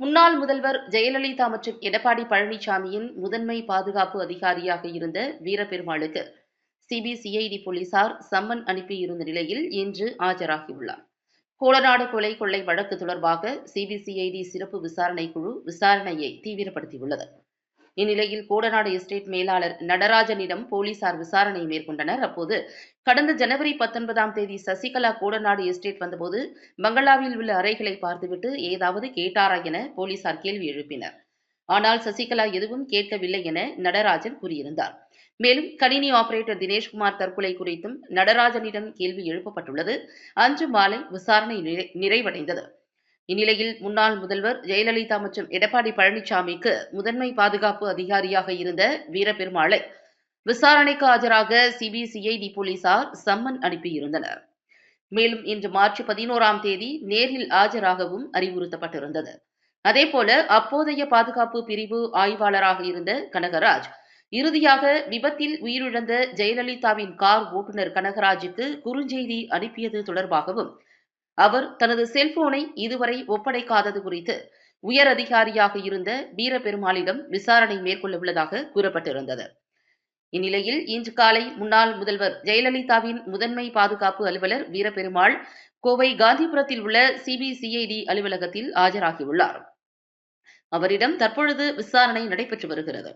முன்னாள் முதல்வர் ஜெயலலிதா மற்றும் எடப்பாடி பழனிசாமியின் முதன்மை பாதுகாப்பு அதிகாரியாக இருந்த வீரபெருமாளுக்கு சிபிசிஐடி போலீசார் சம்மன் அனுப்பியிருந்த நிலையில் இன்று ஆஜராகியுள்ளார். கோடநாடு கொலை கொள்ளை வழக்கு தொடர்பாக சிபிசிஐடி சிறப்பு விசாரணை குழு விசாரணையை தீவிரப்படுத்தியுள்ளது. இந்நிலையில் கோடநாடு எஸ்டேட் மேலாளர் நடராஜனிடம் போலீசார் விசாரணை மேற்கொண்டனர். அப்போது கடந்த ஜனவரி 19ஆம் தேதி சசிகலா கோடநாடு எஸ்டேட் வந்தபோது பங்களாவில் உள்ள அறைகளை பார்த்துவிட்டு ஏதாவது கேட்டாரா என போலீசார் கேள்வி எழுப்பினர். ஆனால் சசிகலா எதுவும் கேட்கவில்லை என நடராஜன் கூறியிருந்தார். மேலும் கணினி ஆபரேட்டர் தினேஷ்குமார் தற்கொலை குறித்தும் நடராஜனிடம் கேள்வி எழுப்பப்பட்டுள்ளது. அன்று மாலை விசாரணை நிறைவடைந்தது. இந்நிலையில் முன்னாள் முதல்வர் ஜெயலலிதா மற்றும் எடப்பாடி பழனிசாமிக்கு முதன்மை பாதுகாப்பு அதிகாரியாக இருந்த வீரபெருமாளை விசாரணைக்கு ஆஜராக சிபிசிஐடி போலீசார் சம்மன் அனுப்பியிருந்தனர். மேலும் இன்று மார்ச் 11ஆம் தேதி நேரில் ஆஜராகவும் அறிவுறுத்தப்பட்டிருந்தது. அதேபோல அப்போதைய பாதுகாப்பு பிரிவு ஆய்வாளராக இருந்த கனகராஜ் இறுதியாக விபத்தில் உயிரிழந்த ஜெயலலிதாவின் கார் ஓட்டுநர் கனகராஜுக்கு குறுஞ்செய்தி அனுப்பியது தொடர்பாகவும் அவர் தனது செல்போனை இதுவரை ஒப்படைக்காதது குறித்து உயர் அதிகாரியாக இருந்த வீரபெருமாளிடம் விசாரணை மேற்கொள்ள உள்ளதாக கூறப்பட்டிருந்தது. இந்நிலையில் இன்று காலை முன்னாள் முதல்வர் ஜெயலலிதாவின் முதன்மை பாதுகாப்பு அலுவலர் வீரபெருமாள் கோவை காந்திபுரத்தில் உள்ள சிபிசிஐடி அலுவலகத்தில் ஆஜராகியுள்ளார். அவரிடம் தற்பொழுது விசாரணை நடைபெற்று வருகிறது.